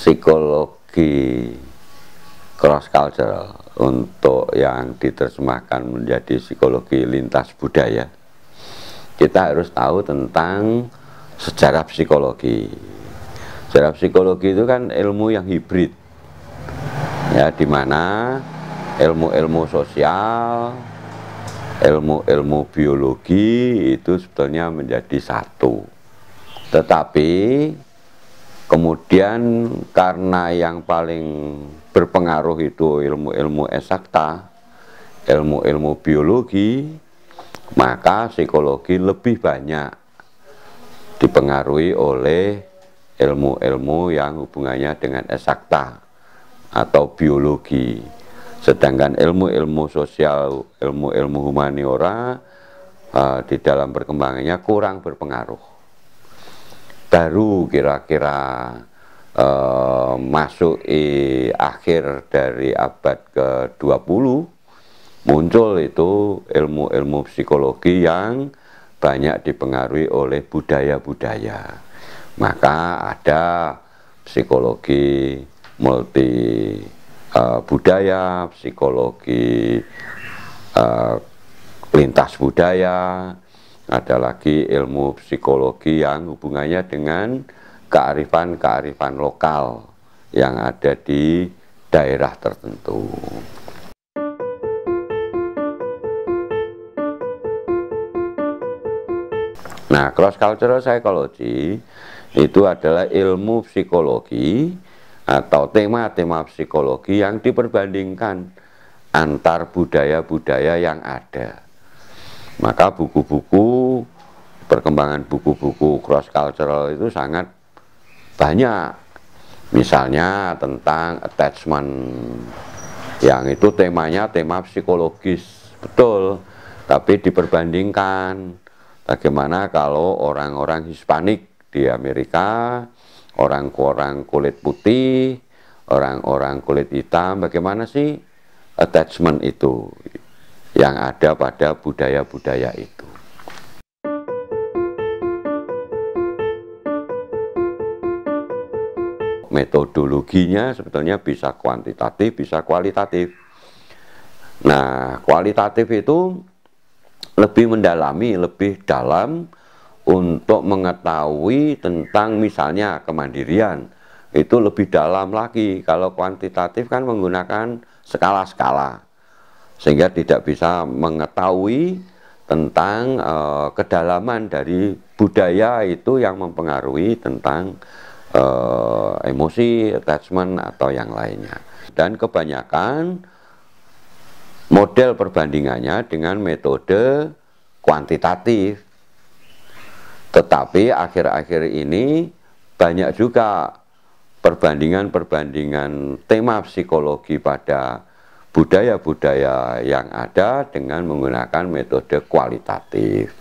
psikologi cross cultural untuk yang diterjemahkan menjadi psikologi lintas budaya, kita harus tahu tentang sejarah psikologi. Sejarah psikologi itu kan ilmu yang hibrid, ya, dimana ilmu-ilmu sosial, ilmu-ilmu biologi itu sebetulnya menjadi satu. Tetapi kemudian karena yang paling berpengaruh itu ilmu-ilmu eksakta, ilmu-ilmu biologi, maka psikologi lebih banyak dipengaruhi oleh ilmu-ilmu yang hubungannya dengan eksakta atau biologi. Sedangkan ilmu-ilmu sosial, ilmu-ilmu humaniora di dalam perkembangannya kurang berpengaruh. Baru kira-kira masuk akhir dari abad ke-20 muncul itu ilmu-ilmu psikologi yang banyak dipengaruhi oleh budaya-budaya. Maka ada psikologi multi budaya, psikologi lintas budaya, ada lagi ilmu psikologi yang hubungannya dengan kearifan-kearifan lokal yang ada di daerah tertentu. Nah, cross cultural psychology itu adalah ilmu psikologi atau tema-tema psikologi yang diperbandingkan antar budaya-budaya yang ada. Maka buku-buku, perkembangan buku-buku cross cultural itu sangat banyak. Misalnya tentang attachment, yang itu temanya tema psikologis, betul. Tapi diperbandingkan bagaimana kalau orang-orang Hispanik di Amerika, orang-orang kulit putih, orang-orang kulit hitam, bagaimana sih attachment itu yang ada pada budaya-budaya itu. Metodologinya sebetulnya bisa kuantitatif, bisa kualitatif. Nah, kualitatif itu lebih mendalami, lebih dalam untuk mengetahui tentang misalnya kemandirian. Itu lebih dalam lagi. Kalau kuantitatif kan menggunakan skala-skala, sehingga tidak bisa mengetahui tentang kedalaman dari budaya itu yang mempengaruhi tentang emosi, attachment, atau yang lainnya. Dan kebanyakan model perbandingannya dengan metode kuantitatif. Tetapi akhir-akhir ini banyak juga perbandingan-perbandingan tema psikologi pada budaya-budaya yang ada dengan menggunakan metode kualitatif.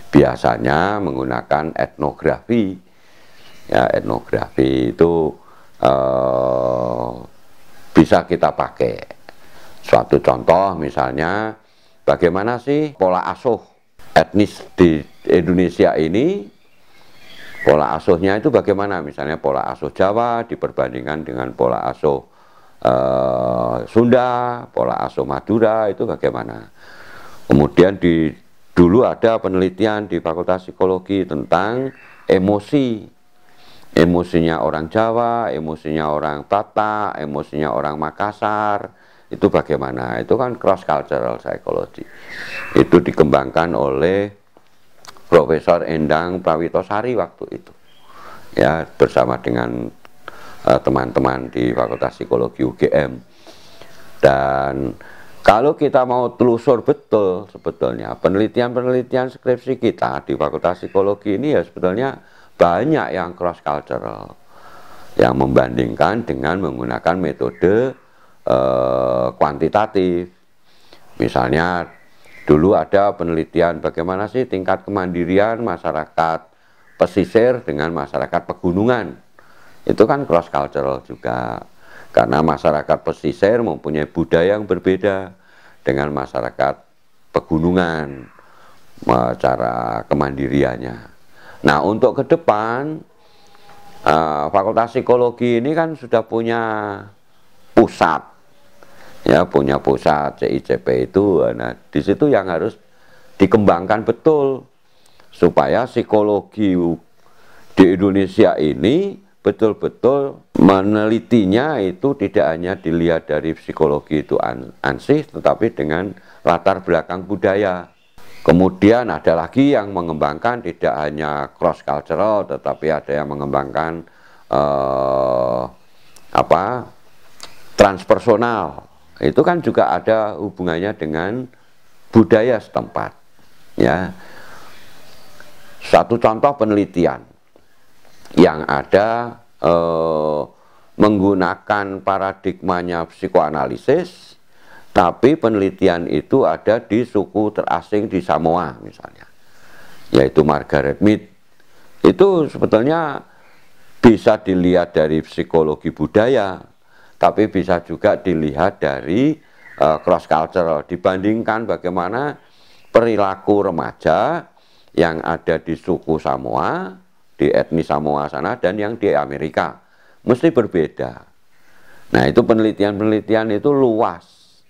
Biasanya menggunakan etnografi. Ya, etnografi itu bisa kita pakai. Suatu contoh misalnya, bagaimana sih pola asuh etnis di Indonesia ini? Pola asuhnya itu bagaimana? Misalnya pola asuh Jawa diperbandingkan dengan pola asuh Sunda, pola asuh Madura, itu bagaimana? Kemudian dulu ada penelitian di Fakultas Psikologi tentang emosi. Emosinya orang Jawa, emosinya orang Batak, emosinya orang Makassar, itu bagaimana? Itu kan cross cultural psychology. Itu dikembangkan oleh Profesor Endang Prawitosari waktu itu, ya, bersama dengan teman-teman di Fakultas Psikologi UGM. Dan kalau kita mau telusur betul sebetulnya penelitian-penelitian skripsi kita di Fakultas Psikologi ini ya sebetulnya banyak yang cross cultural, yang membandingkan dengan menggunakan metode kuantitatif. Misalnya dulu ada penelitian bagaimana sih tingkat kemandirian masyarakat pesisir dengan masyarakat pegunungan. Itu kan cross cultural juga, karena masyarakat pesisir mempunyai budaya yang berbeda dengan masyarakat pegunungan cara kemandiriannya. Nah, untuk ke depan Fakultas Psikologi ini kan sudah punya pusat, ya, punya pusat CICP itu. Nah, di situ yang harus dikembangkan betul supaya psikologi di Indonesia ini betul-betul menelitinya itu tidak hanya dilihat dari psikologi itu ansih, tetapi dengan latar belakang budaya. Kemudian ada lagi yang mengembangkan tidak hanya cross cultural, tetapi ada yang mengembangkan transpersonal. Itu kan juga ada hubungannya dengan budaya setempat. Ya, satu contoh penelitian yang ada menggunakan paradigmanya psikoanalisis, tapi penelitian itu ada di suku terasing di Samoa misalnya, yaitu Margaret Mead. Itu sebetulnya bisa dilihat dari psikologi budaya, tapi bisa juga dilihat dari cross cultural, dibandingkan bagaimana perilaku remaja yang ada di suku Samoa, di etnis Samoa sana, dan yang di Amerika mesti berbeda. Nah, itu penelitian-penelitian itu luas.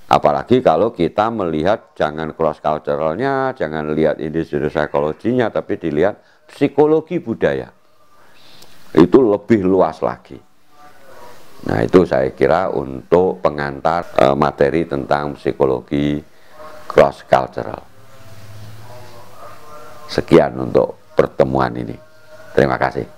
Apalagi kalau kita melihat jangan cross culturalnya, jangan lihat individu psikologinya, tapi dilihat psikologi budaya. Itu lebih luas lagi. Nah, itu saya kira untuk pengantar materi tentang psikologi cross cultural. Sekian untuk pertemuan ini. Terima kasih.